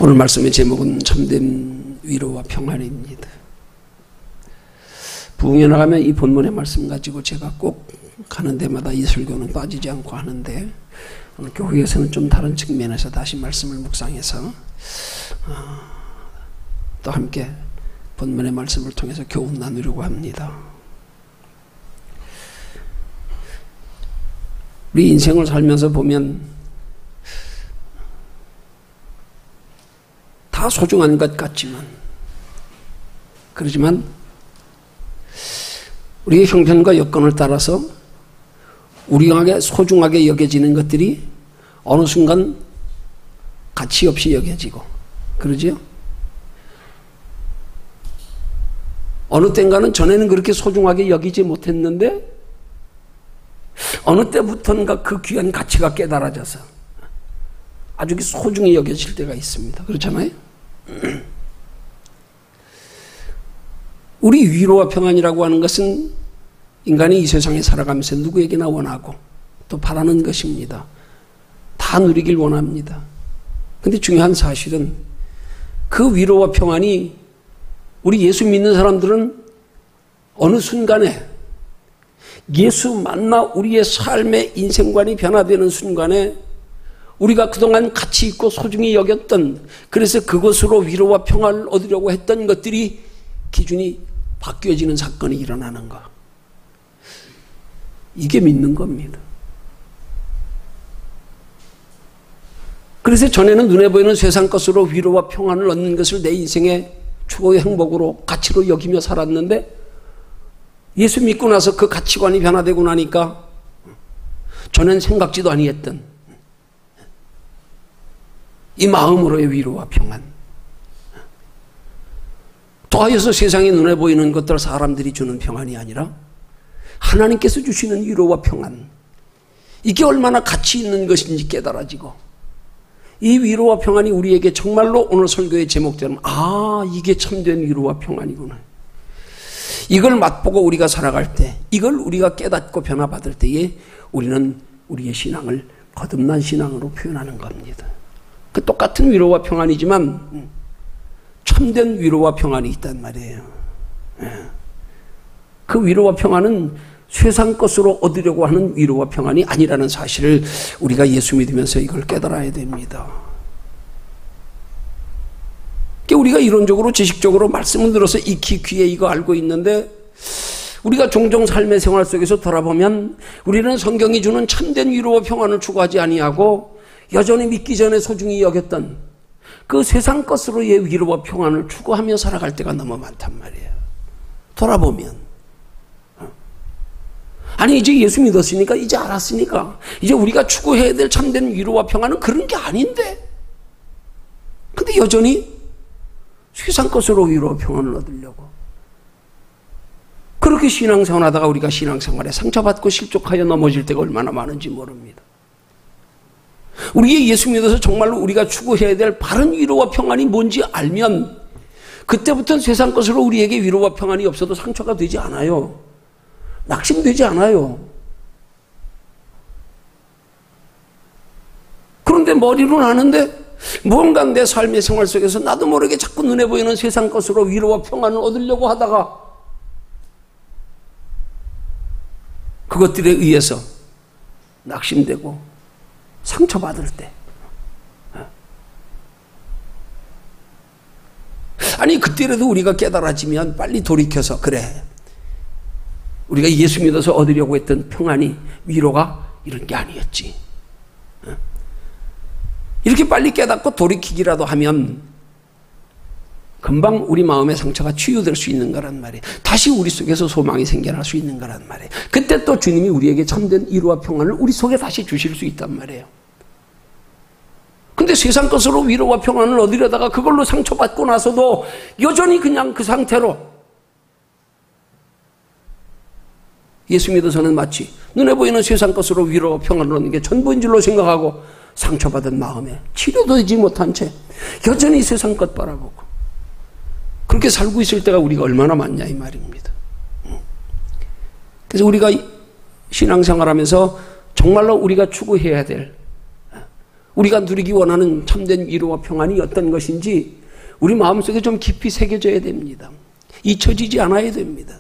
오늘 말씀의 제목은 참된 위로와 평안입니다. 부흥에 나가면 이 본문의 말씀 가지고 제가 꼭 가는 데마다 이 설교는 빠지지 않고 하는데, 오늘 교회에서는 좀 다른 측면에서 다시 말씀을 묵상해서 또 함께 본문의 말씀을 통해서 교훈 나누려고 합니다. 우리 인생을 살면서 보면 다 소중한 것 같지만, 그렇지만 우리의 형편과 여건을 따라서 우리에게 소중하게 여겨지는 것들이 어느 순간 가치 없이 여겨지고 그러지요? 어느 때인가는 전에는 그렇게 소중하게 여기지 못했는데 어느 때부터인가 그 귀한 가치가 깨달아져서 아주 소중히 여겨질 때가 있습니다. 그렇잖아요? 우리 위로와 평안이라고 하는 것은 인간이 이 세상에 살아가면서 누구에게나 원하고 또 바라는 것입니다. 다 누리길 원합니다. 그런데 중요한 사실은 그 위로와 평안이 우리 예수 믿는 사람들은 어느 순간에 예수 만나 우리의 삶의 인생관이 변화되는 순간에 우리가 그동안 가치 있고 소중히 여겼던, 그래서 그것으로 위로와 평안을 얻으려고 했던 것들이 기준이 바뀌어지는 사건이 일어나는 것. 이게 믿는 겁니다. 그래서 전에는 눈에 보이는 세상 것으로 위로와 평안을 얻는 것을 내 인생의 추구의 행복으로 가치로 여기며 살았는데, 예수 믿고 나서 그 가치관이 변화되고 나니까 전엔 생각지도 아니했던 이 마음으로의 위로와 평안, 더하여서 세상에 눈에 보이는 것들 사람들이 주는 평안이 아니라 하나님께서 주시는 위로와 평안, 이게 얼마나 가치 있는 것인지 깨달아지고, 이 위로와 평안이 우리에게 정말로 오늘 설교의 제목대로 이게 참된 위로와 평안이구나, 이걸 맛보고 우리가 살아갈 때, 이걸 우리가 깨닫고 변화받을 때에 우리는 우리의 신앙을 거듭난 신앙으로 표현하는 겁니다. 그 똑같은 위로와 평안이지만 참된 위로와 평안이 있단 말이에요. 그 위로와 평안은 세상 것으로 얻으려고 하는 위로와 평안이 아니라는 사실을 우리가 예수 믿으면서 이걸 깨달아야 됩니다. 우리가 이론적으로 지식적으로 말씀을 들어서 익히 귀에 이거 알고 있는데, 우리가 종종 삶의 생활 속에서 돌아보면 우리는 성경이 주는 참된 위로와 평안을 추구하지 아니하고 여전히 믿기 전에 소중히 여겼던 그 세상 것으로의 위로와 평안을 추구하며 살아갈 때가 너무 많단 말이에요. 돌아보면. 아니, 이제 예수 믿었으니까, 이제 알았으니까, 이제 우리가 추구해야 될 참된 위로와 평안은 그런 게 아닌데, 근데 여전히 세상 것으로 위로와 평안을 얻으려고 그렇게 신앙생활 하다가 우리가 신앙생활에 상처받고 실족하여 넘어질 때가 얼마나 많은지 모릅니다. 우리의 예수 믿어서 정말로 우리가 추구해야 될 바른 위로와 평안이 뭔지 알면 그때부터는 세상 것으로 우리에게 위로와 평안이 없어도 상처가 되지 않아요. 낙심되지 않아요. 그런데 머리로는 아는데 뭔가 내 삶의 생활 속에서 나도 모르게 자꾸 눈에 보이는 세상 것으로 위로와 평안을 얻으려고 하다가 그것들에 의해서 낙심되고 상처받을 때, 아니 그때라도 우리가 깨달아지면 빨리 돌이켜서, 그래, 우리가 예수 믿어서 얻으려고 했던 평안이, 위로가 이런 게 아니었지, 이렇게 빨리 깨닫고 돌이키기라도 하면 금방 우리 마음의 상처가 치유될 수 있는 거란 말이에요. 다시 우리 속에서 소망이 생겨날 수 있는 거란 말이에요. 그때 또 주님이 우리에게 참된 위로와 평안을 우리 속에 다시 주실 수 있단 말이에요. 근데 세상 것으로 위로와 평안을 얻으려다가 그걸로 상처받고 나서도 여전히 그냥 그 상태로, 예수 믿어서는 마치 눈에 보이는 세상 것으로 위로와 평안을 얻는 게 전부인 줄로 생각하고 상처받은 마음에 치료도 되지 못한 채 여전히 세상 것 바라보고 그렇게 살고 있을 때가 우리가 얼마나 많냐 이 말입니다. 그래서 우리가 신앙생활하면서 정말로 우리가 추구해야 될 우리가 누리기 원하는 참된 위로와 평안이 어떤 것인지 우리 마음속에 좀 깊이 새겨져야 됩니다. 잊혀지지 않아야 됩니다.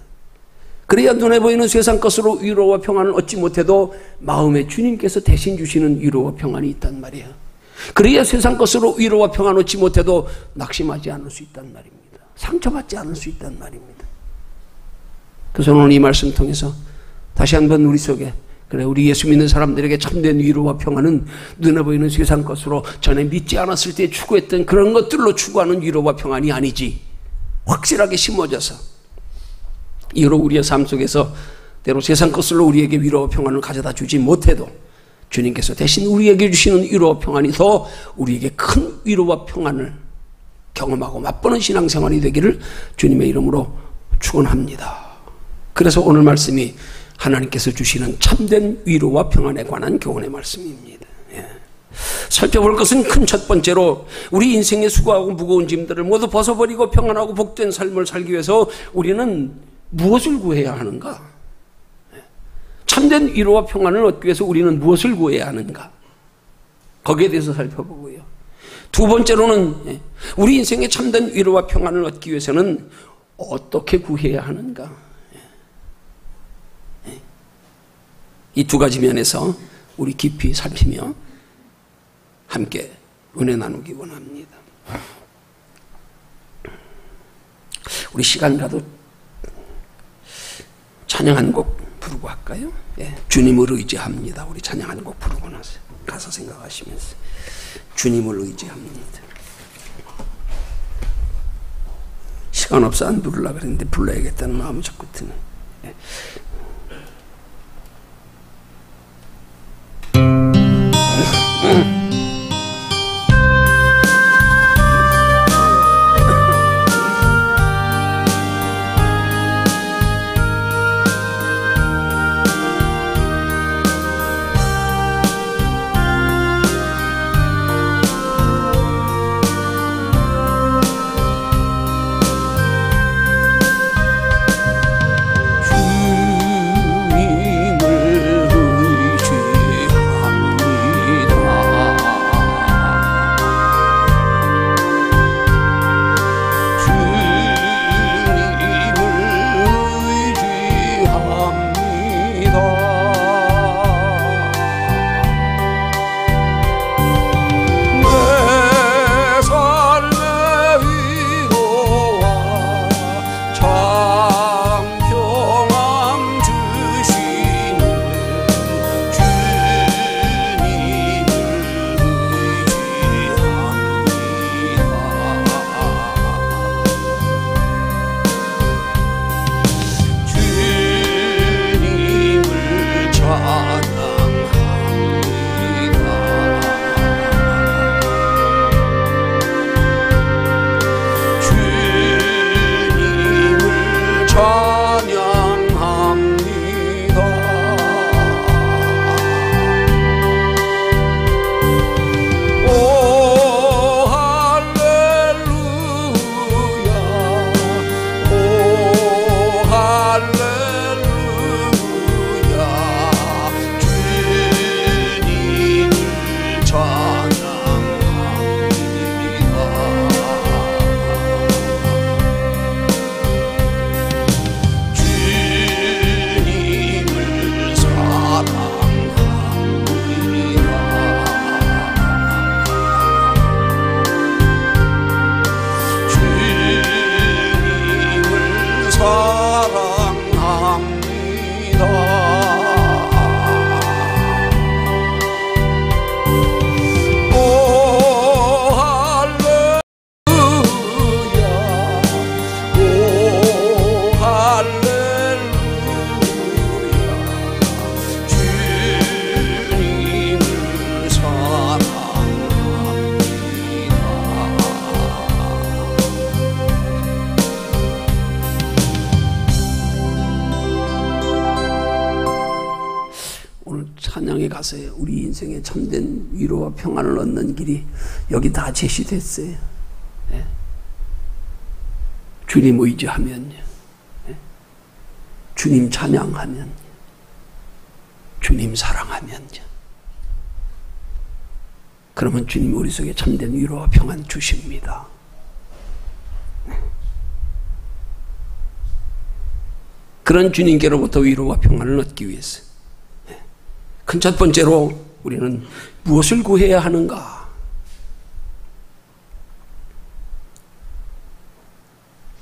그래야 눈에 보이는 세상 것으로 위로와 평안을 얻지 못해도 마음에 주님께서 대신 주시는 위로와 평안이 있단 말이에요. 그래야 세상 것으로 위로와 평안을 얻지 못해도 낙심하지 않을 수 있단 말입니다. 상처받지 않을 수 있단 말입니다. 그래서 오늘 이 말씀 통해서 다시 한번 우리 속에 그래 우리 예수 믿는 사람들에게 참된 위로와 평안은 눈에 보이는 세상 것으로 전에 믿지 않았을 때 추구했던 그런 것들로 추구하는 위로와 평안이 아니지, 확실하게 심어져서 이후로 우리의 삶 속에서 때로 세상 것으로 우리에게 위로와 평안을 가져다 주지 못해도 주님께서 대신 우리에게 주시는 위로와 평안이 더 우리에게 큰 위로와 평안을 경험하고 맛보는 신앙생활이 되기를 주님의 이름으로 축원합니다. 그래서 오늘 말씀이 하나님께서 주시는 참된 위로와 평안에 관한 교훈의 말씀입니다. 살펴볼 것은 큰 첫 번째로 우리 인생의 수고하고 무거운 짐들을 모두 벗어버리고 평안하고 복된 삶을 살기 위해서 우리는 무엇을 구해야 하는가? 참된 위로와 평안을 얻기 위해서 우리는 무엇을 구해야 하는가? 거기에 대해서 살펴보고요. 두 번째로는 우리 인생의 참된 위로와 평안을 얻기 위해서는 어떻게 구해야 하는가? 이 두 가지 면에서 우리 깊이 살피며 함께 은혜 나누기 원합니다. 우리 시간 가도 찬양 한 곡 부르고 할까요? 주님을 의지합니다. 우리 찬양 한 곡 부르고 나서 가사 생각하시면서 주님을 의지합니다. 시간 없어 안 부르려고 그랬는데 불러야겠다는 마음이 자꾸 드네. 찬양에 가서 우리 인생의 참된 위로와 평안을 얻는 길이 여기 다 제시됐어요. 주님 의지하면요, 주님 찬양하면, 주님 사랑하면요, 그러면 주님이 우리 속에 참된 위로와 평안 주십니다. 그런 주님께로부터 위로와 평안을 얻기 위해서 큰 첫 번째로 우리는 무엇을 구해야 하는가?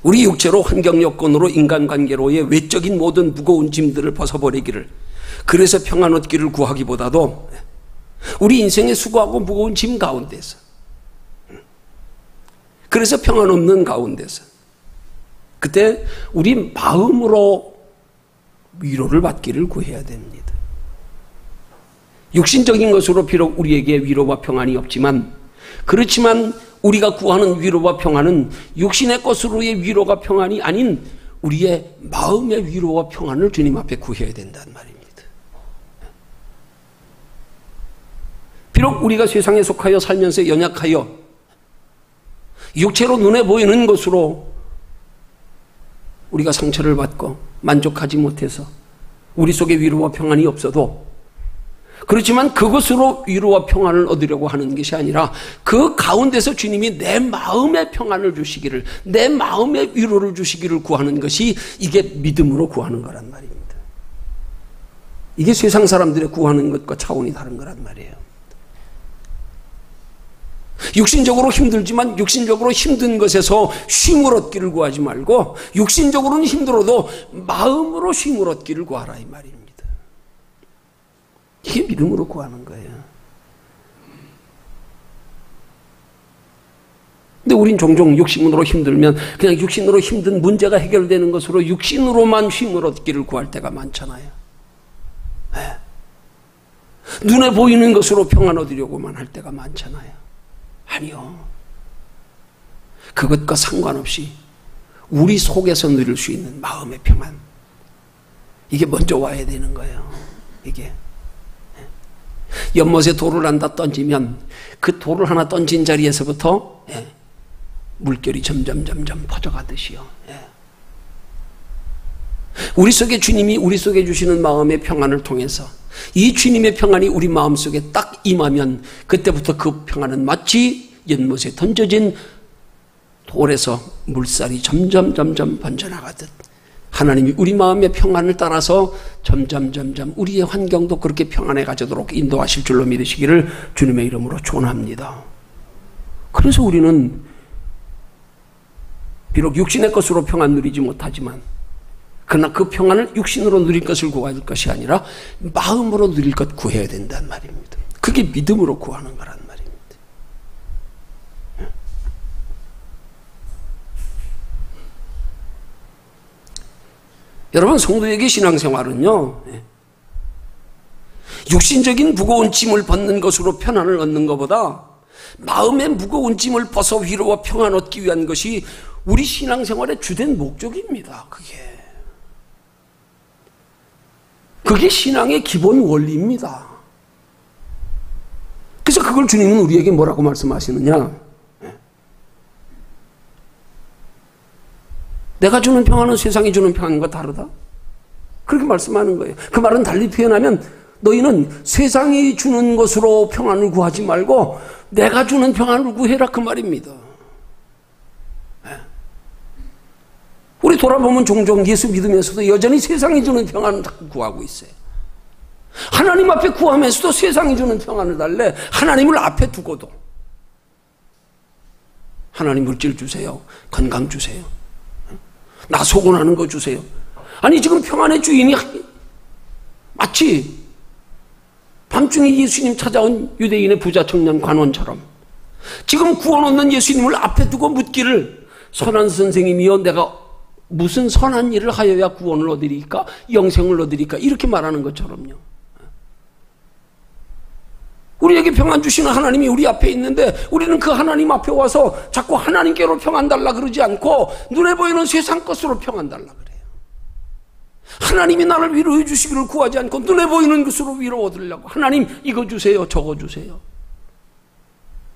우리 육체로 환경 여건으로 인간관계로의 외적인 모든 무거운 짐들을 벗어버리기를, 그래서 평안 얻기를 구하기보다도 우리 인생의 수고하고 무거운 짐 가운데서, 그래서 평안 없는 가운데서 그때 우리 마음으로 위로를 받기를 구해야 됩니다. 육신적인 것으로 비록 우리에게 위로와 평안이 없지만, 그렇지만 우리가 구하는 위로와 평안은 육신의 것으로의 위로가 평안이 아닌 우리의 마음의 위로와 평안을 주님 앞에 구해야 된다는 말입니다. 비록 우리가 세상에 속하여 살면서 연약하여 육체로 눈에 보이는 것으로 우리가 상처를 받고 만족하지 못해서 우리 속에 위로와 평안이 없어도, 그렇지만 그것으로 위로와 평안을 얻으려고 하는 것이 아니라 그 가운데서 주님이 내 마음의 평안을 주시기를, 내 마음의 위로를 주시기를 구하는 것이, 이게 믿음으로 구하는 거란 말입니다. 이게 세상 사람들의 구하는 것과 차원이 다른 거란 말이에요. 육신적으로 힘들지만 육신적으로 힘든 것에서 쉼을 얻기를 구하지 말고, 육신적으로는 힘들어도 마음으로 쉼을 얻기를 구하라 이 말입니다. 이게 믿음으로 구하는 거예요. 근데 우린 종종 육신으로 힘들면 그냥 육신으로 힘든 문제가 해결되는 것으로 육신으로만 쉼을 얻기를 구할 때가 많잖아요. 네. 눈에 보이는 것으로 평안 얻으려고만 할 때가 많잖아요. 아니요. 그것과 상관없이 우리 속에서 누릴 수 있는 마음의 평안, 이게 먼저 와야 되는 거예요. 이게 연못에 돌을 한다 던지면 그 돌을 하나 던진 자리에서부터 물결이 점점 퍼져가듯이요. 우리 속에 주님이 우리 속에 주시는 마음의 평안을 통해서 이 주님의 평안이 우리 마음속에 딱 임하면 그때부터 그 평안은 마치 연못에 던져진 돌에서 물살이 점점 번져나가듯 하나님이 우리 마음의 평안을 따라서 점점 우리의 환경도 그렇게 평안해 가지도록 인도하실 줄로 믿으시기를 주님의 이름으로 축원합니다. 그래서 우리는 비록 육신의 것으로 평안 누리지 못하지만, 그러나 그 평안을 육신으로 누릴 것을 구할 것이 아니라 마음으로 누릴 것 구해야 된다는 말입니다. 그게 믿음으로 구하는 거란 말입니다. 여러분, 성도에게 신앙생활은요, 육신적인 무거운 짐을 벗는 것으로 편안을 얻는 것보다 마음의 무거운 짐을 벗어 위로와 평안 얻기 위한 것이 우리 신앙생활의 주된 목적입니다. 그게 신앙의 기본 원리입니다. 그래서 그걸 주님은 우리에게 뭐라고 말씀하시느냐? 내가 주는 평안은 세상이 주는 평안과 다르다? 그렇게 말씀하는 거예요. 그 말은 달리 표현하면 너희는 세상이 주는 것으로 평안을 구하지 말고 내가 주는 평안을 구해라, 그 말입니다. 우리 돌아보면 종종 예수 믿으면서도 여전히 세상이 주는 평안을 구하고 있어요. 하나님 앞에 구하면서도 세상이 주는 평안을 달래. 하나님을 앞에 두고도 하나님 물질 주세요, 건강 주세요, 나 소곤하는 거 주세요. 아니 지금 평안의 주인이 마치 밤중에 예수님 찾아온 유대인의 부자 청년 관원처럼 지금 구원 얻는 예수님을 앞에 두고 묻기를, 선한 선생님이여 내가 무슨 선한 일을 하여야 구원을 얻으리까, 영생을 얻으리까, 이렇게 말하는 것처럼요. 우리에게 평안 주시는 하나님이 우리 앞에 있는데 우리는 그 하나님 앞에 와서 자꾸 하나님께로 평안 달라 그러지 않고 눈에 보이는 세상 것으로 평안 달라 그래요. 하나님이 나를 위로해 주시기를 구하지 않고 눈에 보이는 것으로 위로 얻으려고, 하나님 이거 주세요, 저거 주세요.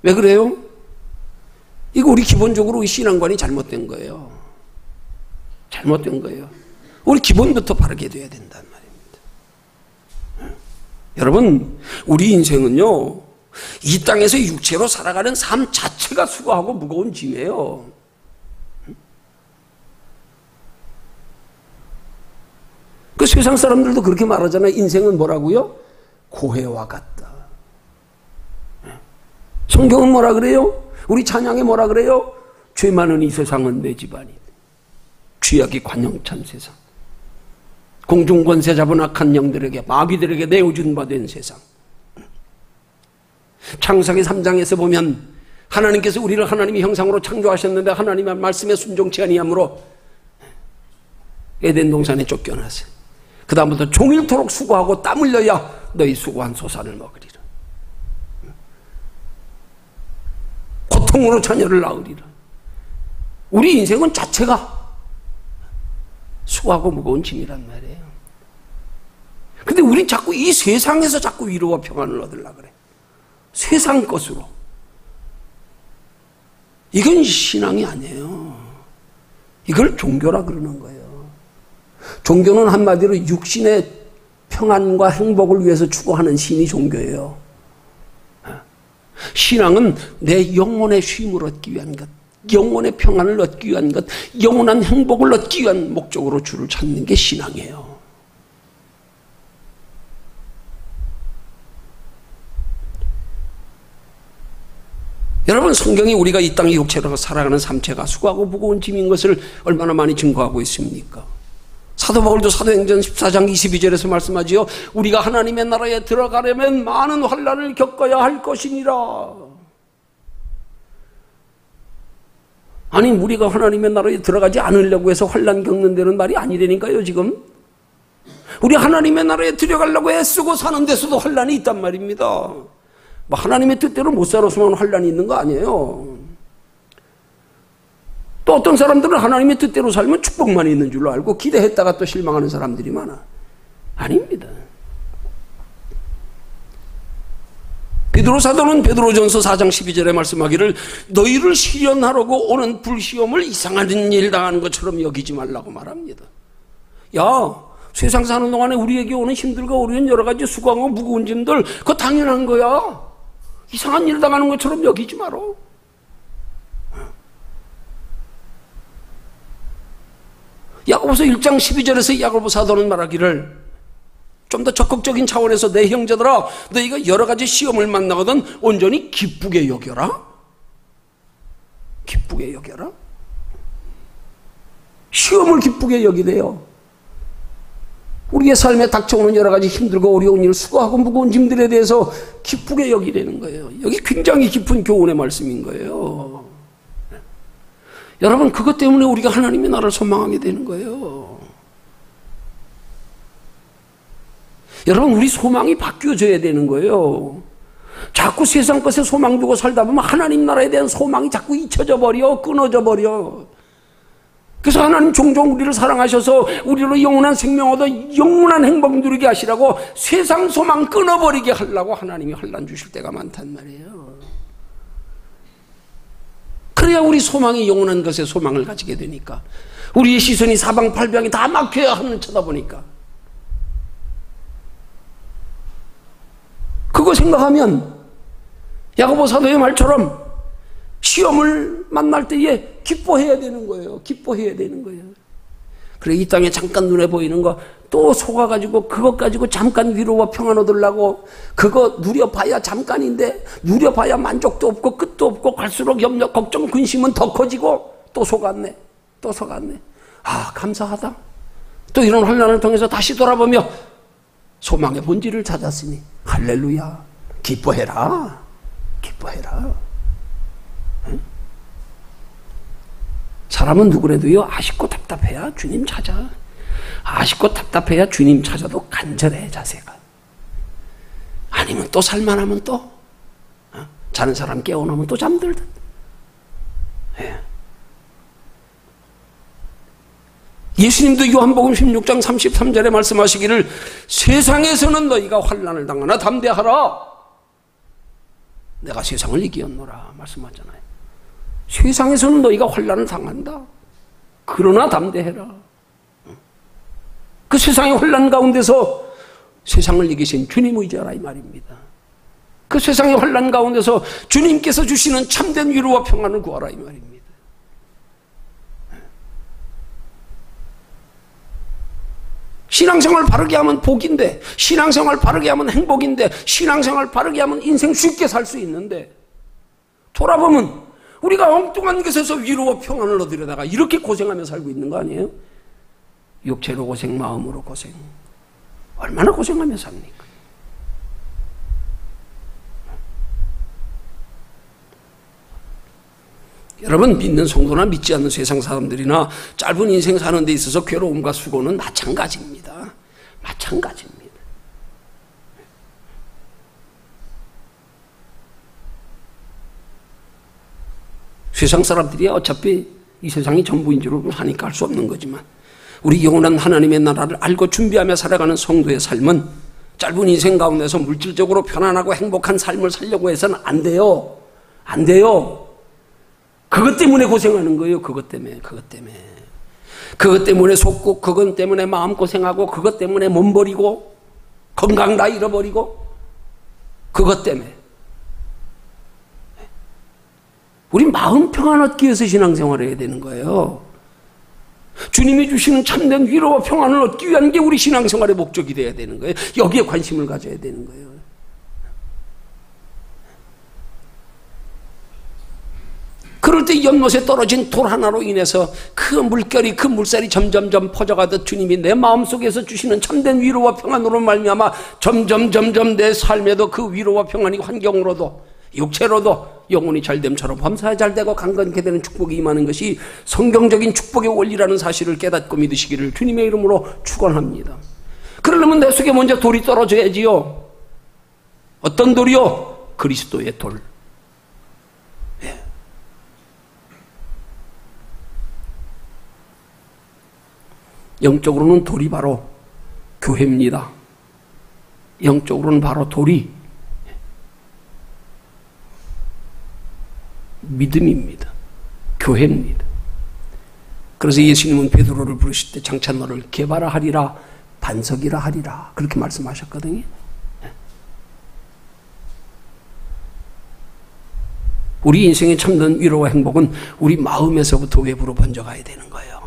왜 그래요? 이거 우리 기본적으로 우리 신앙관이 잘못된 거예요. 잘못된 거예요. 우리 기본부터 바르게 돼야 된다는 말입니다. 여러분, 우리 인생은요, 이 땅에서 육체로 살아가는 삶 자체가 수고하고 무거운 짐이에요. 그 세상 사람들도 그렇게 말하잖아요. 인생은 뭐라고요? 고해와 같다. 성경은 뭐라 그래요? 우리 찬양에 뭐라 그래요? 죄 많은 이 세상은 내 집안이다. 죄악이 관영찬 세상. 공중권세 잡은 악한 영들에게, 마귀들에게 내어준 바 된 세상. 창세기 3장에서 보면 하나님께서 우리를 하나님의 형상으로 창조하셨는데 하나님의 말씀에 순종치 아니함으로 에덴 동산에 쫓겨나세요. 그 다음부터 종일토록 수고하고 땀 흘려야 너희 수고한 소산을 먹으리라. 고통으로 자녀를 낳으리라. 우리 인생은 자체가 수고하고 무거운 짐이란 말이에요. 근데 우린 자꾸 이 세상에서 자꾸 위로와 평안을 얻으려고 그래. 세상 것으로. 이건 신앙이 아니에요. 이걸 종교라 그러는 거예요. 종교는 한마디로 육신의 평안과 행복을 위해서 추구하는 신이 종교예요. 신앙은 내 영혼의 쉼을 얻기 위한 것, 영혼의 평안을 얻기 위한 것, 영원한 행복을 얻기 위한 목적으로 주를 찾는 게 신앙이에요. 여러분, 성경이 우리가 이 땅의 육체로 살아가는 삶체가 수고하고 무거운 짐인 것을 얼마나 많이 증거하고 있습니까? 사도 바울도 사도행전 14장 22절에서 말씀하지요. 우리가 하나님의 나라에 들어가려면 많은 환난을 겪어야 할 것이니라. 아니, 우리가 하나님의 나라에 들어가지 않으려고 해서 환난 겪는 데는 말이 아니라니까요, 지금. 우리 하나님의 나라에 들어가려고 애쓰고 사는 데서도 환난이 있단 말입니다. 뭐 하나님의 뜻대로 못 살았으면 환난이 있는 거 아니에요. 또 어떤 사람들은 하나님의 뜻대로 살면 축복만 있는 줄로 알고 기대했다가 또 실망하는 사람들이 많아. 아닙니다. 베드로 사도는 베드로전서 4장 12절에 말씀하기를 너희를 시련하려고 오는 불시험을 이상한 일 당하는 것처럼 여기지 말라고 말합니다. 야, 세상 사는 동안에 우리에게 오는 힘들고 어려운 여러 가지 수고하고 무거운 짐들, 그거 당연한 거야. 이상한 일 당하는 것처럼 여기지 마라. 야고보서 1장 12절에서 야고보 사도는 말하기를 좀 더 적극적인 차원에서 내 형제들아 너희가 여러 가지 시험을 만나거든 온전히 기쁘게 여겨라. 기쁘게 여겨라. 시험을 기쁘게 여기래요. 우리의 삶에 닥쳐오는 여러 가지 힘들고 어려운 일, 수고하고 무거운 짐들에 대해서 기쁘게 여기라는 거예요. 여기 굉장히 깊은 교훈의 말씀인 거예요. 여러분, 그것 때문에 우리가 하나님의 나라를 소망하게 되는 거예요. 여러분, 우리 소망이 바뀌어져야 되는 거예요. 자꾸 세상 것에 소망 두고 살다 보면 하나님 나라에 대한 소망이 자꾸 잊혀져 버려, 끊어져 버려. 그래서 하나님 종종 우리를 사랑하셔서 우리로 영원한 생명 얻어 영원한 행복 누리게 하시라고 세상 소망 끊어버리게 하려고 하나님이 환난 주실 때가 많단 말이에요. 그래야 우리 소망이 영원한 것에 소망을 가지게 되니까. 우리의 시선이 사방팔방이 다 막혀야 하늘 쳐다보니까. 그거 생각하면 야고보 사도의 말처럼 시험을 만날 때에 기뻐해야 되는 거예요. 기뻐해야 되는 거예요. 그래, 이 땅에 잠깐 눈에 보이는 거 또 속아가지고 그것 가지고 잠깐 위로와 평안 얻으려고 그거 누려봐야 잠깐인데 누려봐야 만족도 없고 끝도 없고 갈수록 염려, 걱정, 근심은 더 커지고 또 속았네. 또 속았네. 아, 감사하다. 또 이런 환난을 통해서 다시 돌아보며 소망의 본질을 찾았으니 할렐루야. 기뻐해라. 기뻐해라. 응? 사람은 누구래도요 아쉽고 답답해야 주님 찾아. 아쉽고 답답해야 주님 찾아도 간절해 자세가. 아니면 또 살만하면 또 자는 사람 깨워놓으면 또 잠들든. 예. 예수님도 요한복음 16장 33절에 말씀하시기를 세상에서는 너희가 환난을 당하나 담대하라. 내가 세상을 이기었노라 말씀하잖아요. 세상에서는 너희가 환난을 당한다. 그러나 담대해라. 그 세상의 환난 가운데서 세상을 이기신 주님 의지하라 이 말입니다. 그 세상의 환난 가운데서 주님께서 주시는 참된 위로와 평안을 구하라 이 말입니다. 신앙생활 바르게 하면 복인데, 신앙생활 바르게 하면 행복인데, 신앙생활 바르게 하면 인생 쉽게 살 수 있는데, 돌아보면 우리가 엉뚱한 것에서 위로와 평안을 얻으려다가 이렇게 고생하며 살고 있는 거 아니에요? 육체로 고생, 마음으로 고생. 얼마나 고생하며 삽니까? 여러분, 믿는 성도나 믿지 않는 세상 사람들이나 짧은 인생 사는 데 있어서 괴로움과 수고는 마찬가지입니다. 마찬가지입니다. 세상 사람들이 어차피 이 세상이 전부인 줄 하니까 할 수 없는 거지만, 우리 영원한 하나님의 나라를 알고 준비하며 살아가는 성도의 삶은 짧은 인생 가운데서 물질적으로 편안하고 행복한 삶을 살려고 해서는 안 돼요. 안 돼요. 그것 때문에 고생하는 거예요. 그것 때문에. 그것 때문에 속고, 그것 때문에 마음고생하고, 그것 때문에 몸 버리고, 건강 다 잃어버리고, 그것 때문에. 우리 마음 평안 얻기 위해서 신앙생활을 해야 되는 거예요. 주님이 주시는 참된 위로와 평안을 얻기 위한 게 우리 신앙생활의 목적이 되어야 되는 거예요. 여기에 관심을 가져야 되는 거예요. 그럴 때 연못에 떨어진 돌 하나로 인해서 그 물결이, 그 물살이 점점점 퍼져가듯 주님이 내 마음속에서 주시는 참된 위로와 평안으로 말미암아 점점 내 삶에도 그 위로와 평안이 환경으로도 육체로도 영혼이 잘됨처럼 범사에 잘되고 강건케 되는 축복이 임하는 것이 성경적인 축복의 원리라는 사실을 깨닫고 믿으시기를 주님의 이름으로 축원합니다. 그러려면 내 속에 먼저 돌이 떨어져야지요. 어떤 돌이요? 그리스도의 돌. 영적으로는 돌이 바로 교회입니다. 영적으로는 바로 돌이 믿음입니다. 교회입니다. 그래서 예수님은 베드로를 부르실 때 장차 너를 개바라 하리라, 반석이라 하리라, 그렇게 말씀하셨거든요. 우리 인생의 참된 위로와 행복은 우리 마음에서부터 외부로 번져가야 되는 거예요.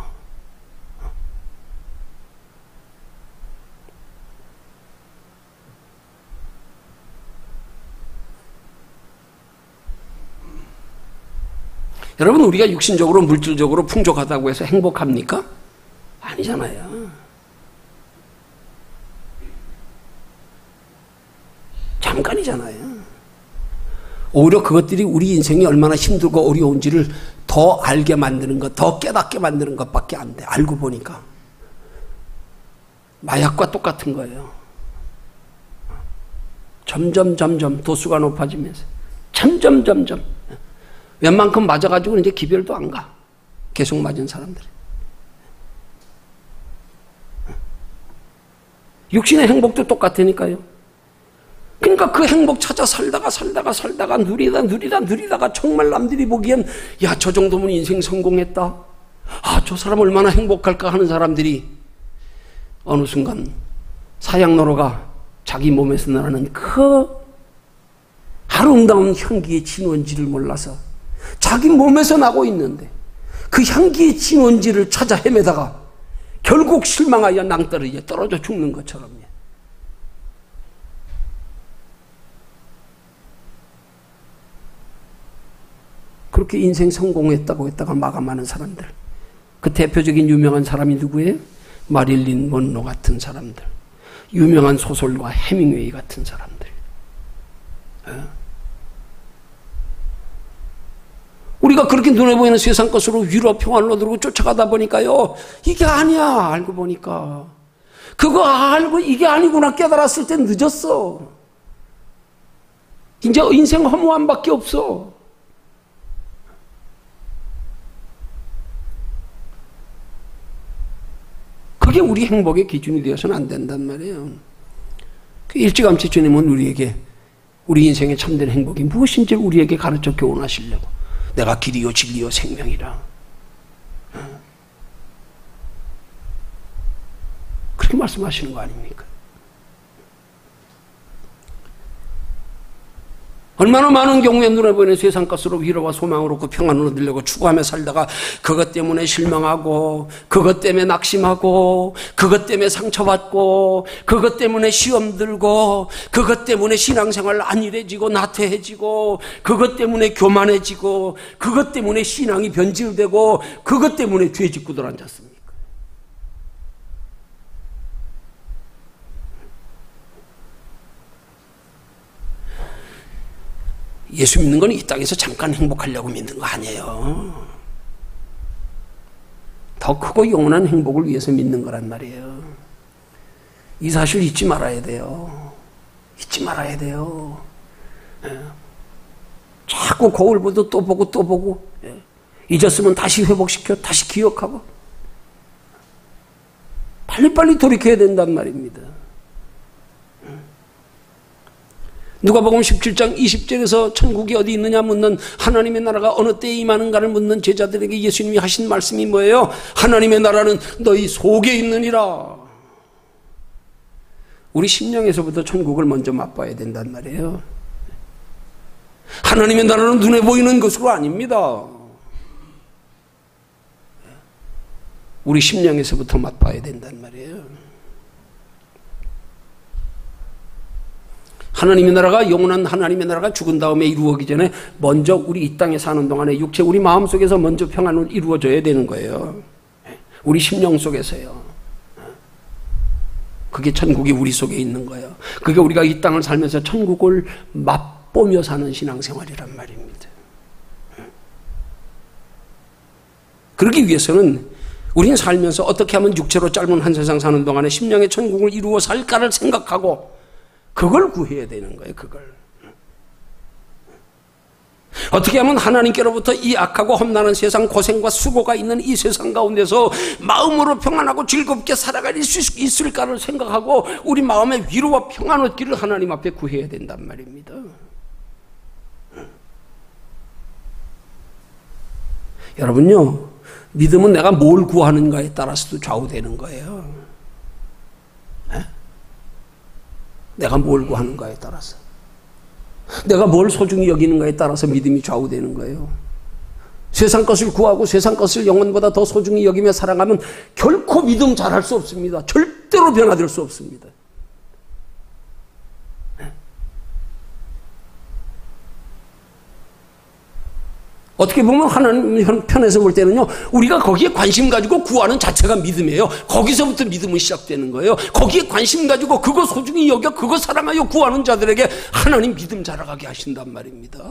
여러분, 우리가 육신적으로 물질적으로 풍족하다고 해서 행복합니까? 아니잖아요. 잠깐이잖아요. 오히려 그것들이 우리 인생이 얼마나 힘들고 어려운지를 더 알게 만드는 것, 더 깨닫게 만드는 것밖에 안 돼. 알고 보니까. 마약과 똑같은 거예요. 점점 도수가 높아지면서 점점 웬만큼 맞아가지고 이제 기별도 안 가. 계속 맞은 사람들. 육신의 행복도 똑같으니까요. 그러니까 그 행복 찾아 살다가 누리다가 정말 남들이 보기엔 야, 저 정도면 인생 성공했다. 아, 저 사람 얼마나 행복할까 하는 사람들이 어느 순간 사양로로가 자기 몸에서 나는 그 아름다운 향기의 진원지를 몰라서 자기 몸에서 나고 있는데 그 향기의 진원지를 찾아 헤매다가 결국 실망하여 낭떠러지에 떨어져 죽는 것처럼요. 그렇게 인생 성공했다고 했다가 마감하는 사람들. 그 대표적인 유명한 사람이 누구예요? 마릴린 먼로 같은 사람들. 유명한 소설가 해밍웨이 같은 사람들. 우리가 그렇게 눈에 보이는 세상 것으로 위로 평안을 얻으려고 쫓아가다 보니까요, 이게 아니야. 알고 보니까 그거 알고 이게 아니구나 깨달았을 땐 늦었어. 이제 인생 허무함밖에 없어. 그게 우리 행복의 기준이 되어서는 안 된단 말이에요. 일찌감치 주님은 우리에게 우리 인생의 참된 행복이 무엇인지 우리에게 가르쳐 교훈하시려고 내가 길이요 진리요 생명이라 그렇게 말씀하시는 거 아닙니까? 얼마나 많은 경우에 눈에 보이는 세상 것으로 위로와 소망을 얻고 평안을 얻으려고 추구하며 살다가 그것 때문에 실망하고, 그것 때문에 낙심하고, 그것 때문에 상처받고, 그것 때문에 시험 들고, 그것 때문에 신앙생활 안일해지고 나태해지고, 그것 때문에 교만해지고, 그것 때문에 신앙이 변질되고, 그것 때문에 죄 짓고들 앉았습니다. 예수 믿는 건 이 땅에서 잠깐 행복하려고 믿는 거 아니에요. 더 크고 영원한 행복을 위해서 믿는 거란 말이에요. 이 사실 잊지 말아야 돼요. 잊지 말아야 돼요. 자꾸 거울 보도 또 보고 또 보고, 잊었으면 다시 회복시켜, 다시 기억하고, 빨리빨리 돌이켜야 된단 말입니다. 누가복음 17장 20절에서 천국이 어디 있느냐 묻는, 하나님의 나라가 어느 때에 임하는가를 묻는 제자들에게 예수님이 하신 말씀이 뭐예요? 하나님의 나라는 너희 속에 있느니라. 우리 심령에서부터 천국을 먼저 맛봐야 된단 말이에요. 하나님의 나라는 눈에 보이는 것으로 아닙니다. 우리 심령에서부터 맛봐야 된단 말이에요. 하나님의 나라가, 영원한 하나님의 나라가 죽은 다음에 이루어지기 전에 먼저 우리 이 땅에 사는 동안에 육체, 우리 마음속에서 먼저 평안을 이루어져야 되는 거예요. 우리 심령 속에서요. 그게 천국이 우리 속에 있는 거예요. 그게 우리가 이 땅을 살면서 천국을 맛보며 사는 신앙생활이란 말입니다. 그러기 위해서는 우리는 살면서 어떻게 하면 육체로 짧은 한 세상 사는 동안에 심령의 천국을 이루어 살까를 생각하고 그걸 구해야 되는 거예요. 그걸 어떻게 하면 하나님께로부터 이 악하고 험난한 세상, 고생과 수고가 있는 이 세상 가운데서 마음으로 평안하고 즐겁게 살아갈 수 있을까를 생각하고 우리 마음의 위로와 평안 얻기를 하나님 앞에 구해야 된단 말입니다. 여러분요, 믿음은 내가 뭘 구하는가에 따라서도 좌우되는 거예요. 내가 뭘 구하는가에 따라서, 내가 뭘 소중히 여기는가에 따라서 믿음이 좌우되는 거예요. 세상 것을 구하고 세상 것을 영혼보다 더 소중히 여기며 살아가면 결코 믿음 잘할 수 없습니다. 절대로 변화될 수 없습니다. 어떻게 보면 하나님 편에서 볼 때는요, 우리가 거기에 관심 가지고 구하는 자체가 믿음이에요. 거기서부터 믿음은 시작되는 거예요. 거기에 관심 가지고 그거 소중히 여겨 그거 사랑하여 구하는 자들에게 하나님 믿음 자라가게 하신단 말입니다.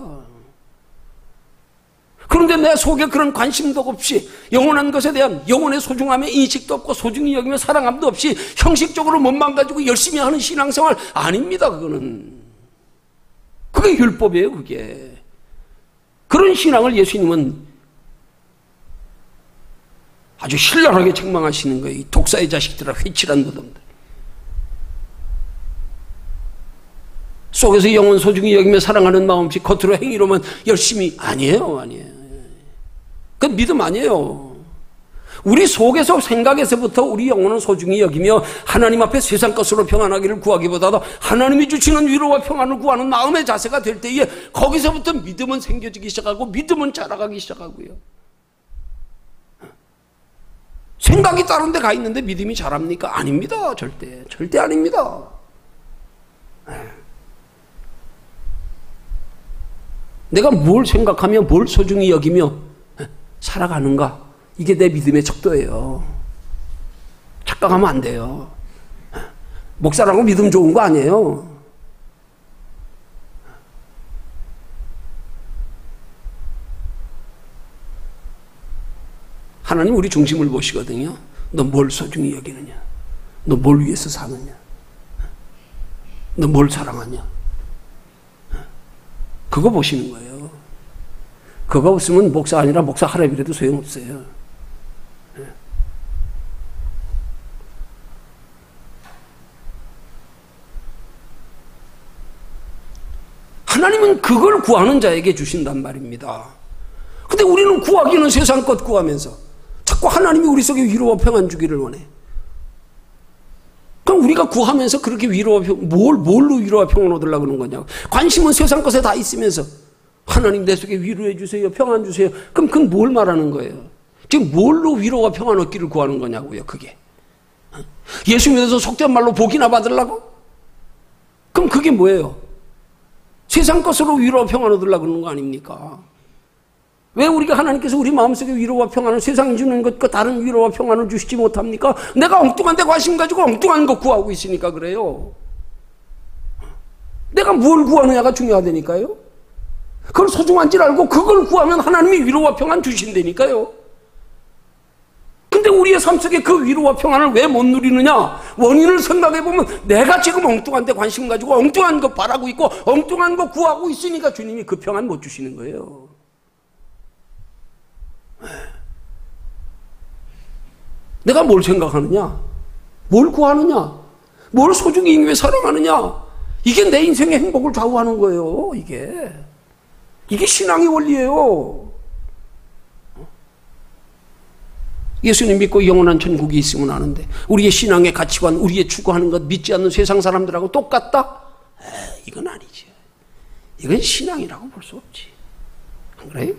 그런데 내 속에 그런 관심도 없이, 영원한 것에 대한 영혼의 소중함의 인식도 없고 소중히 여기며 사랑함도 없이 형식적으로 몸만 가지고 열심히 하는 신앙생활 아닙니다. 그게 율법이에요. 그게 그런 신앙을 예수님은 아주 신랄하게 책망하시는 거예요. 이 독사의 자식들아, 회칠한 무덤들. 속에서 영혼 소중히 여기며 사랑하는 마음 없이 겉으로 행위로만 열심히, 아니에요. 그건 믿음 아니에요. 우리 속에서, 생각에서부터 우리 영혼은 소중히 여기며 하나님 앞에 세상 것으로 평안하기를 구하기보다도 하나님이 주시는 위로와 평안을 구하는 마음의 자세가 될 때에 거기서부터 믿음은 생겨지기 시작하고 믿음은 자라가기 시작하고요. 생각이 다른 데 가 있는데 믿음이 자랍니까? 아닙니다. 절대 아닙니다. 내가 뭘 생각하며 뭘 소중히 여기며 살아가는가, 이게 내 믿음의 척도예요. 착각하면 안 돼요. 목사라고 믿음 좋은 거 아니에요. 하나님 우리 중심을 보시거든요. 너 뭘 소중히 여기느냐? 너 뭘 위해서 사느냐? 너 뭘 사랑하냐? 그거 보시는 거예요. 그거 없으면 목사 아니라 목사 하랍이라도 소용없어요. 하나님은 그걸 구하는 자에게 주신단 말입니다. 근데 우리는 구하기는 세상 것 구하면서 자꾸 하나님이 우리 속에 위로와 평안 주기를 원해. 그럼 우리가 구하면서 그렇게 위로와 뭘로 위로와 평안을 얻으려고 그러는 거냐고. 관심은 세상 것에 다 있으면서 하나님 내 속에 위로해 주세요. 평안 주세요. 그럼 그건 뭘 말하는 거예요? 지금 뭘로 위로와 평안 얻기를 구하는 거냐고요, 그게. 예수 믿어서 속된 말로 복이나 받으려고? 그럼 그게 뭐예요? 세상 것으로 위로와 평안 얻으려고 그러는 거 아닙니까? 왜 우리가 하나님께서 우리 마음속에 위로와 평안을 세상이 주는 것과 다른 위로와 평안을 주시지 못합니까? 내가 엉뚱한 데 관심 가지고 엉뚱한 거 구하고 있으니까 그래요. 내가 뭘 구하느냐가 중요하다니까요. 그걸 소중한 줄 알고 그걸 구하면 하나님이 위로와 평안 주신다니까요. 근데 우리의 삶 속에 그 위로와 평안을 왜 못 누리느냐? 원인을 생각해보면 내가 지금 엉뚱한 데 관심 가지고 엉뚱한 거 바라고 있고 엉뚱한 거 구하고 있으니까 주님이 그 평안 못 주시는 거예요. 내가 뭘 생각하느냐? 뭘 구하느냐? 뭘 소중히 인교에 사랑하느냐? 이게 내 인생의 행복을 좌우하는 거예요. 이게 신앙의 원리예요. 예수님 믿고 영원한 천국이 있으면 아는데 우리의 신앙의 가치관, 우리의 추구하는 것 믿지 않는 세상 사람들하고 똑같다? 이건 아니지. 이건 신앙이라고 볼 수 없지. 안 그래요?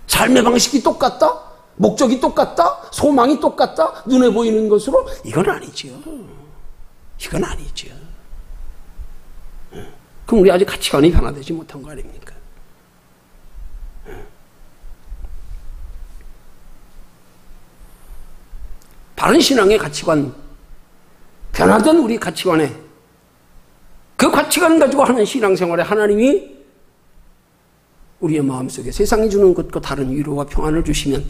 삶의 방식이 똑같다? 목적이 똑같다? 소망이 똑같다? 눈에 보이는 것으로? 이건 아니죠. 이건 아니죠. 그럼 우리 아직 가치관이 변화되지 못한 거 아닙니까? 바른 신앙의 가치관, 변화된 우리 가치관에 그 가치관 가지고 하는 신앙생활에 하나님이 우리의 마음속에 세상이 주는 것과 다른 위로와 평안을 주시면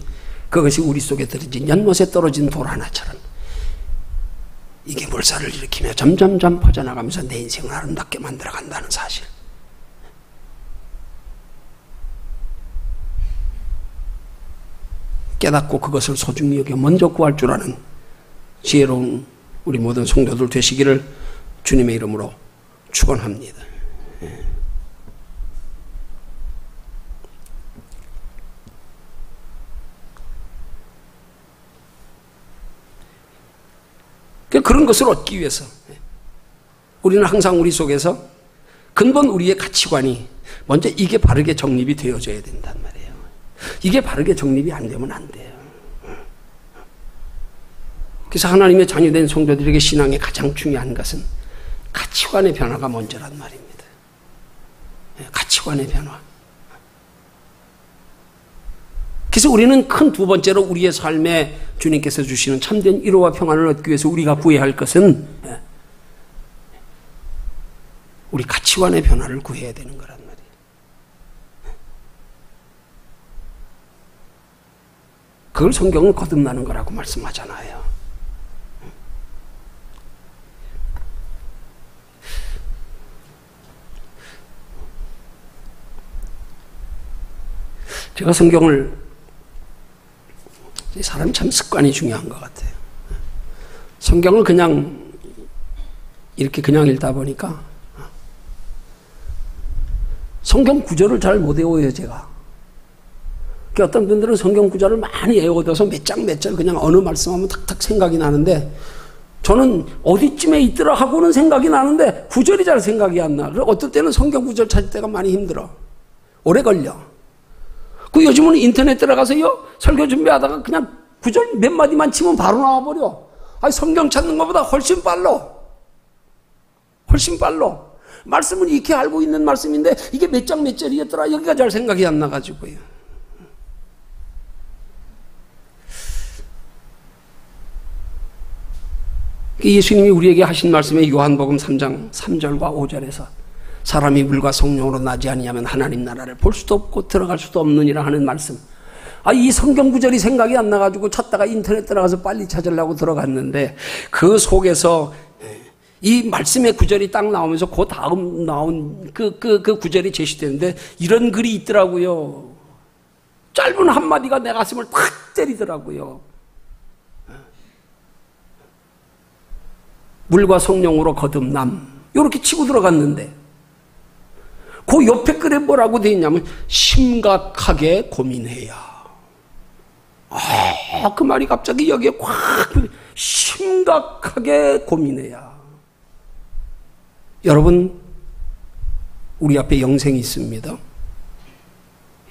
그것이 우리 속에 들어진 연못에 떨어진 돌 하나처럼 이게 물살을 일으키며 점점점 퍼져나가면서 내 인생을 아름답게 만들어간다는 사실. 깨닫고 그것을 소중히 여겨 먼저 구할 줄 아는 지혜로운 우리 모든 성도들 되시기를 주님의 이름으로 축원합니다. 그런 것을 얻기 위해서 우리는 항상 우리 속에서 근본 우리의 가치관이 먼저 이게 바르게 정립이 되어져야 된단 말이에요. 이게 바르게 정립이 안 되면 안 돼요. 그래서 하나님의 자녀된 성도들에게 신앙의 가장 중요한 것은 가치관의 변화가 먼저란 말입니다. 가치관의 변화. 그래서 우리는 큰 두 번째로 우리의 삶에 주님께서 주시는 참된 위로와 평안을 얻기 위해서 우리가 구해야 할 것은 우리 가치관의 변화를 구해야 되는 거란 말이에요. 그걸 성경은 거듭나는 거라고 말씀하잖아요. 제가 성경을 사람이 참 습관이 중요한 것 같아요. 성경을 그냥 이렇게 그냥 읽다 보니까 성경 구절을 잘 못 외워요, 제가. 어떤 분들은 성경 구절을 많이 외워둬서 몇 장 몇 절 그냥 어느 말씀하면 탁탁 생각이 나는데 저는 어디쯤에 있더라 하고는 생각이 나는데 구절이 잘 생각이 안 나. 어떨 때는 성경 구절 찾을 때가 많이 힘들어. 오래 걸려. 그 요즘은 인터넷 들어가서요 설교 준비하다가 그냥 구절 몇 마디만 치면 바로 나와버려. 아니 성경 찾는 것보다 훨씬 빨라. 훨씬 빨라. 말씀은 익히 알고 있는 말씀인데 이게 몇 장 몇 절이었더라 여기가 잘 생각이 안 나가지고요. 예수님이 우리에게 하신 말씀에 요한복음 3장 3절과 5절에서 사람이 물과 성령으로 나지 아니하면 하나님 나라를 볼 수도 없고 들어갈 수도 없느니라 하는 말씀. 이 성경 구절이 생각이 안 나가지고 찾다가 인터넷 들어가서 빨리 찾으려고 들어갔는데 그 속에서 이 말씀의 구절이 딱 나오면서 그 다음 나온 그 구절이 제시되는데 이런 글이 있더라고요. 짧은 한마디가 내 가슴을 탁 때리더라고요. 물과 성령으로 거듭남 이렇게 치고 들어갔는데 그 옆에 글에 뭐라고 되어 있냐면 심각하게 고민해야. 그 말이 갑자기 여기에 콱 심각하게 고민해야. 여러분, 우리 앞에 영생이 있습니다.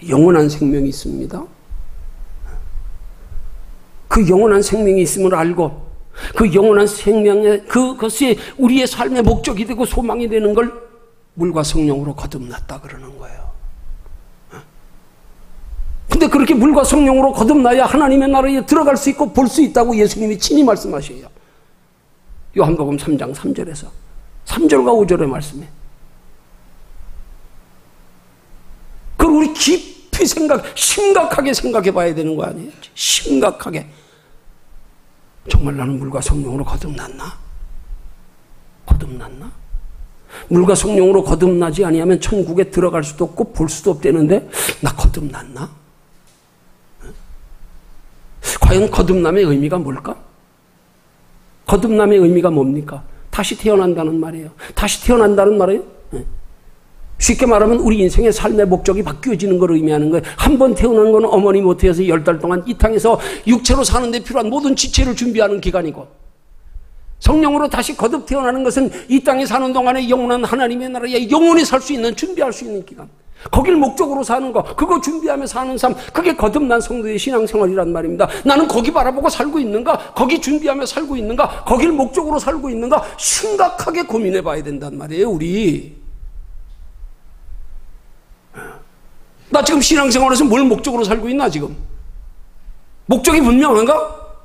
영원한 생명이 있습니다. 그 영원한 생명이 있음을 알고 그 영원한 생명의 그것이 우리의 삶의 목적이 되고 소망이 되는 걸 물과 성령으로 거듭났다 그러는 거예요. 근데 그렇게 물과 성령으로 거듭나야 하나님의 나라에 들어갈 수 있고 볼 수 있다고 예수님이 친히 말씀하셔요. 요한복음 3장 3절에서 3절과 5절의 말씀에. 그걸 우리 깊이 심각하게 생각해 봐야 되는 거 아니에요? 심각하게. 정말 나는 물과 성령으로 거듭났나? 거듭났나? 물과 성령으로 거듭나지 아니하면 천국에 들어갈 수도 없고 볼 수도 없다는데 나 거듭났나? 과연 거듭남의 의미가 뭘까? 거듭남의 의미가 뭡니까? 다시 태어난다는 말이에요. 다시 태어난다는 말이에요. 쉽게 말하면 우리 인생의 삶의 목적이 바뀌어지는 걸 의미하는 거예요. 한 번 태어난 건 어머니 모태에서 10달 동안 이 땅에서 육체로 사는 데 필요한 모든 지체를 준비하는 기간이고, 성령으로 다시 거듭 태어나는 것은 이 땅에 사는 동안에 영원한 하나님의 나라에 영원히 살 수 있는, 준비할 수 있는 기간. 거길 목적으로 사는 거, 그거 준비하며 사는 삶, 그게 거듭난 성도의 신앙생활이란 말입니다. 나는 거기 바라보고 살고 있는가? 거기 준비하며 살고 있는가? 거길 목적으로 살고 있는가? 심각하게 고민해 봐야 된단 말이에요, 우리. 나 지금 신앙생활에서 뭘 목적으로 살고 있나, 지금? 목적이 분명한가?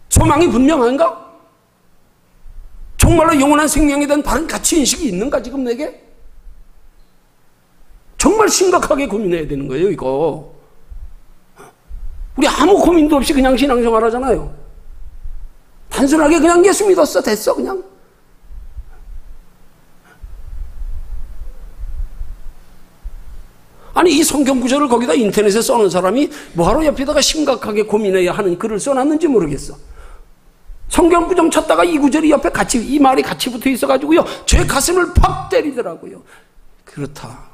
소망이 분명한가? 정말로 영원한 생명에 대한 바른 가치인식이 있는가, 지금 내게? 정말 심각하게 고민해야 되는 거예요, 이거. 우리 아무 고민도 없이 그냥 신앙생활 하잖아요. 단순하게 그냥 예수 믿었어, 됐어, 그냥. 아니, 이 성경 구절을 거기다 인터넷에 써놓은 사람이 뭐하러 옆에다가 심각하게 고민해야 하는 글을 써놨는지 모르겠어. 성경 구절 쳤다가 이 구절이 옆에 같이, 이 말이 같이 붙어 있어가지고요, 제 가슴을 팍 때리더라고요. 그렇다.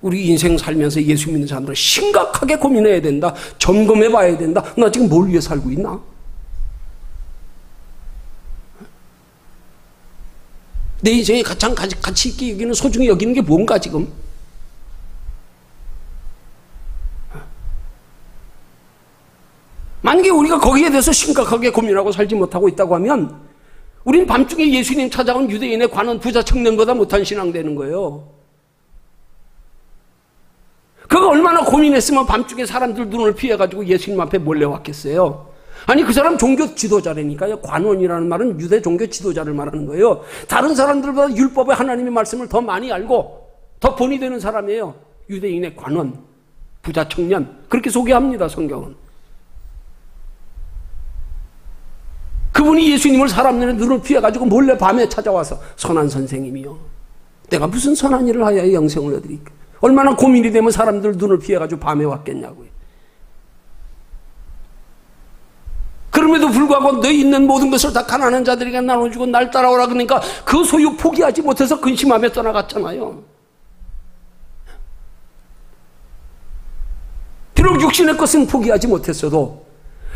우리 인생 살면서 예수 믿는 사람들은 심각하게 고민해야 된다. 점검해 봐야 된다. 나 지금 뭘 위해 살고 있나? 내 인생에 가장 가치 있게 여기는, 소중히 여기는 게 뭔가, 지금? 만약에 우리가 거기에 대해서 심각하게 고민하고 살지 못하고 있다고 하면 우린 밤중에 예수님 찾아온 유대인의 관원 부자 청년보다 못한 신앙 되는 거예요. 그거 얼마나 고민했으면 밤중에 사람들 눈을 피해가지고 예수님 앞에 몰래 왔겠어요. 아니, 그 사람 종교 지도자라니까요. 관원이라는 말은 유대 종교 지도자를 말하는 거예요. 다른 사람들보다 율법의 하나님의 말씀을 더 많이 알고 더 본이 되는 사람이에요. 유대인의 관원, 부자 청년, 그렇게 소개합니다, 성경은. 그분이 예수님을 사람들의 눈을 피해가지고 몰래 밤에 찾아와서, 선한 선생님이요, 내가 무슨 선한 일을 하여 영생을 얻으리까? 얼마나 고민이 되면 사람들 눈을 피해가지고 밤에 왔겠냐고요. 그럼에도 불구하고 너 있는 모든 것을 다 가난한 자들에게 나눠주고 날 따라오라 그러니까 그 소유 포기하지 못해서 근심하며 떠나갔잖아요. 비록 육신의 것은 포기하지 못했어도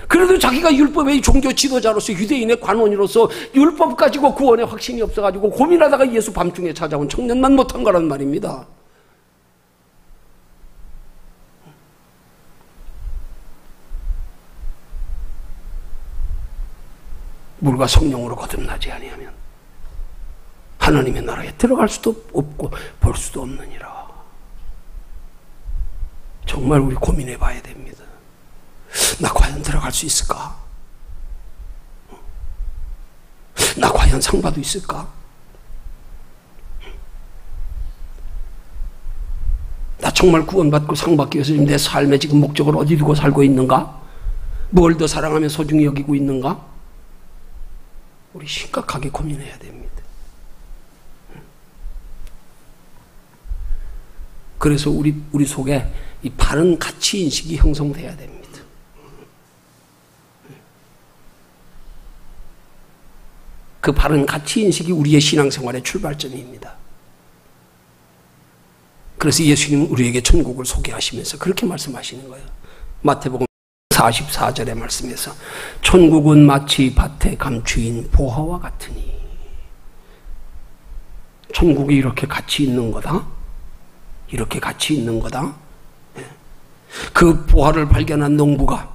그래도 자기가 율법의 종교 지도자로서, 유대인의 관원으로서 율법 가지고 구원의 확신이 없어가지고 고민하다가 예수 밤중에 찾아온 청년만 못한 거란 말입니다. 물과 성령으로 거듭나지 아니하면 하나님의 나라에 들어갈 수도 없고 볼 수도 없느니라. 정말 우리 고민해 봐야 됩니다. 나 과연 들어갈 수 있을까? 나 과연 상 받을 수 있을까? 나 정말 구원받고 상 받기 위해서 지금 내 삶의 지금 목적을 어디 두고 살고 있는가? 뭘 더 사랑하며 소중히 여기고 있는가? 우리 심각하게 고민해야 됩니다. 그래서 우리 속에 이 바른 가치 인식이 형성돼야 됩니다. 그 바른 가치 인식이 우리의 신앙생활의 출발점입니다. 그래서 예수님은 우리에게 천국을 소개하시면서 그렇게 말씀하시는 거예요. 마태복음 44절의 말씀에서 천국은 마치 밭에 감추인 보화와 같으니, 천국이 이렇게 가치 있는 거다. 이렇게 가치 있는 거다. 그 보화를 발견한 농부가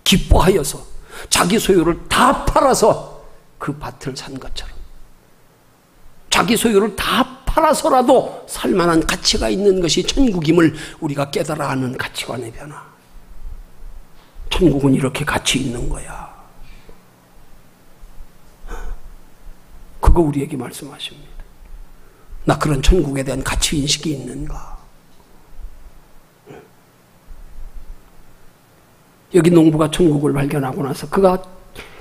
기뻐하여서 자기 소유를 다 팔아서 그 밭을 산 것처럼, 자기 소유를 다 팔아서라도 살만한 가치가 있는 것이 천국임을 우리가 깨달아 하는 가치관의 변화. 천국은 이렇게 가치 있는 거야. 그거 우리에게 말씀하십니다. 나 그런 천국에 대한 가치인식이 있는가? 여기 농부가 천국을 발견하고 나서 그가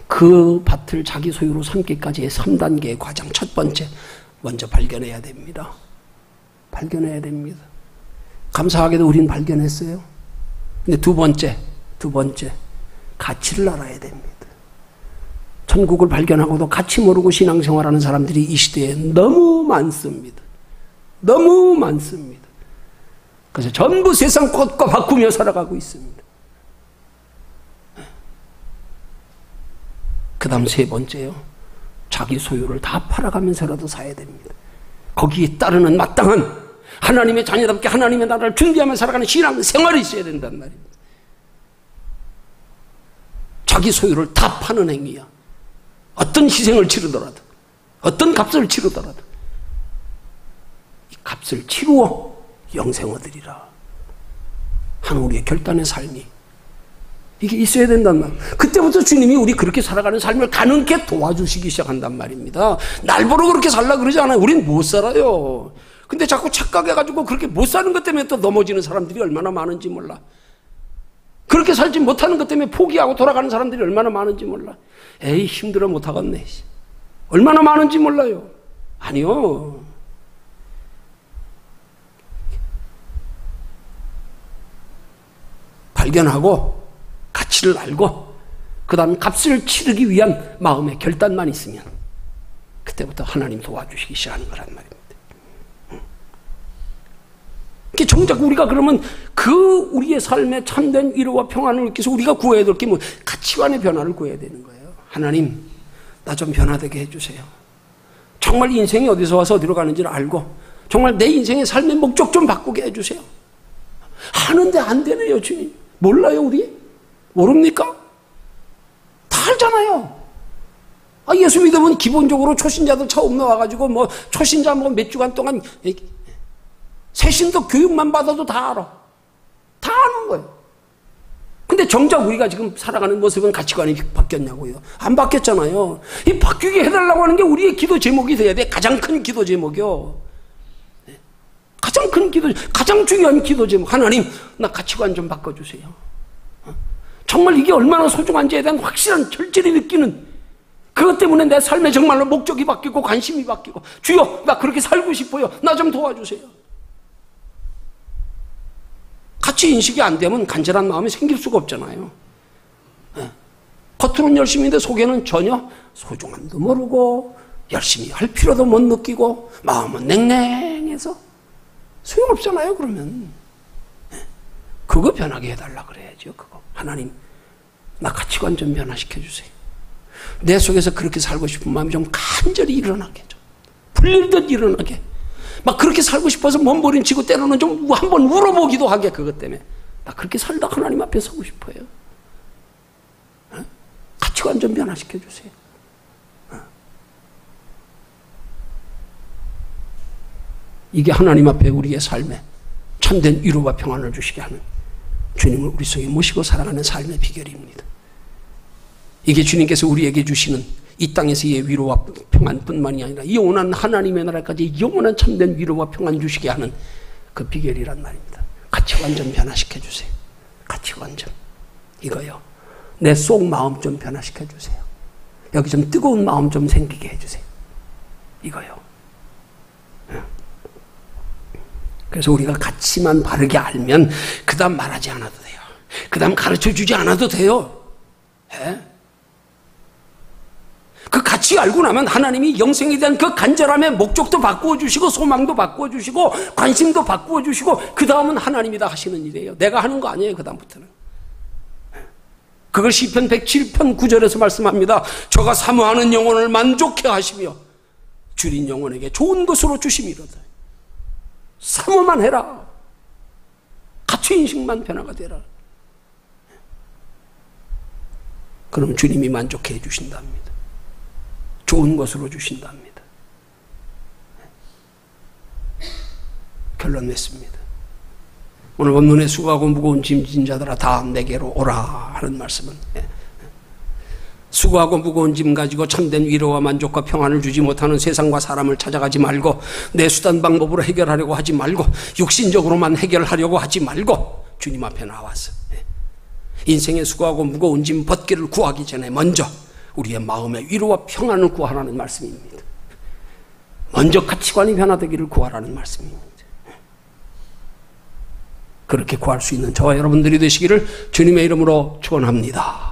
그 밭을 자기 소유로 삼기까지의 3단계의 과정, 첫 번째, 먼저 발견해야 됩니다. 발견해야 됩니다. 감사하게도 우린 발견했어요. 근데 두 번째, 가치를 알아야 됩니다. 천국을 발견하고도 가치 모르고 신앙생활하는 사람들이 이 시대에 너무 많습니다. 너무 많습니다. 그래서 전부 세상 꽃과 바꾸며 살아가고 있습니다. 그 다음 세 번째요. 자기 소유를 다 팔아가면서라도 사야 됩니다. 거기에 따르는 마땅한 하나님의 자녀답게 하나님의 나라를 준비하며 살아가는 신앙생활이 있어야 된단 말입니다. 자기 소유를 다 파는 행위야. 어떤 희생을 치르더라도, 어떤 값을 치르더라도 이 값을 치루어 영생 얻으리라 하는 우리의 결단의 삶이 이게 있어야 된단 말이에요. 그때부터 주님이 우리 그렇게 살아가는 삶을 가능케 도와주시기 시작한단 말입니다. 날 보러 그렇게 살라 그러지 않아요. 우린 못 살아요. 근데 자꾸 착각해가지고 그렇게 못 사는 것 때문에 또 넘어지는 사람들이 얼마나 많은지 몰라. 그렇게 살지 못하는 것 때문에 포기하고 돌아가는 사람들이 얼마나 많은지 몰라. 에이, 힘들어 못하겠네. 얼마나 많은지 몰라요. 아니요. 발견하고 가치를 알고 그 다음 값을 치르기 위한 마음의 결단만 있으면 그때부터 하나님 도와주시기 시작하는 거란 말입니다. 정작 우리가 그러면 그 우리의 삶에 참된 위로와 평안을 느끼서 우리가 구해야 될 게 뭐 가치관의 변화를 구해야 되는 거예요. 하나님, 나 좀 변화되게 해주세요. 정말 인생이 어디서 와서 어디로 가는지를 알고 정말 내 인생의 삶의 목적 좀 바꾸게 해주세요. 하는데 안 되네요, 주님. 몰라요, 우리? 모릅니까? 다 알잖아요. 예수 믿으면 기본적으로 초신자들 처음 나와가지고 뭐 초신자 뭐 몇 주간 동안 새신도 교육만 받아도 다 알아. 다 아는 거예요. 근데 정작 우리가 지금 살아가는 모습은 가치관이 바뀌었냐고요. 안 바뀌었잖아요. 이 바뀌게 해달라고 하는 게 우리의 기도 제목이 돼야 돼. 가장 큰 기도 제목이요. 가장 큰 기도, 가장 중요한 기도 제목. 하나님, 나 가치관 좀 바꿔주세요. 정말 이게 얼마나 소중한지에 대한 확실한 절제를 느끼는, 그것 때문에 내 삶에 정말로 목적이 바뀌고 관심이 바뀌고, 주여, 나 그렇게 살고 싶어요. 나 좀 도와주세요. 가치 인식이 안 되면 간절한 마음이 생길 수가 없잖아요. 겉으로는 열심인데 속에는 전혀 소중함도 모르고 열심히 할 필요도 못 느끼고 마음은 냉랭해서 소용없잖아요. 그러면 그거 변하게 해달라 그래야죠. 그거 하나님, 나 가치관 좀 변화시켜 주세요. 내 속에서 그렇게 살고 싶은 마음이 좀 간절히 일어나게, 좀 불릴듯 일어나게, 막 그렇게 살고 싶어서 몸부림치고 때로는 좀 한번 울어보기도 하게. 그것 때문에 나 그렇게 살다 하나님 앞에 서고 싶어요. 가치관 좀 변화시켜 주세요. 이게 하나님 앞에 우리의 삶에 참된 위로와 평안을 주시게 하는, 주님을 우리 속에 모시고 살아가는 삶의 비결입니다. 이게 주님께서 우리에게 주시는 이 땅에서의 위로와 평안뿐만이 아니라 영원한 하나님의 나라까지 영원한 참된 위로와 평안 주시게 하는 그 비결이란 말입니다. 가치관 좀 변화시켜 주세요. 가치관 좀, 이거요. 내 속 마음 좀 변화시켜 주세요. 여기 좀 뜨거운 마음 좀 생기게 해주세요. 이거요. 그래서 우리가 가치만 바르게 알면 그 다음 말하지 않아도 돼요. 그 다음 가르쳐주지 않아도 돼요. 그 가치 알고 나면 하나님이 영생에 대한 그 간절함의 목적도 바꾸어 주시고 소망도 바꾸어 주시고 관심도 바꾸어 주시고 그 다음은 하나님이 다 하시는 일이에요. 내가 하는 거 아니에요. 그 다음부터는 그걸 시편 107편 9절에서 말씀합니다. 저가 사모하는 영혼을 만족해 하시며 줄인 영혼에게 좋은 것으로 주심이로다. 사모만 해라. 가초인식만 변화가 되라. 그럼 주님이 만족해 주신답니다. 좋은 것으로 주신답니다. 결론 냈습니다. 오늘 본문에 수고하고 무거운 짐진 자들아 다 내게로 오라 하는 말씀은, 수고하고 무거운 짐 가지고 참된 위로와 만족과 평안을 주지 못하는 세상과 사람을 찾아가지 말고, 내 수단 방법으로 해결하려고 하지 말고, 육신적으로만 해결하려고 하지 말고 주님 앞에 나와서 인생의 수고하고 무거운 짐 벗기를 구하기 전에 먼저 우리의 마음의 위로와 평안을 구하라는 말씀입니다. 먼저 가치관이 변화되기를 구하라는 말씀입니다. 그렇게 구할 수 있는 저와 여러분들이 되시기를 주님의 이름으로 축원합니다.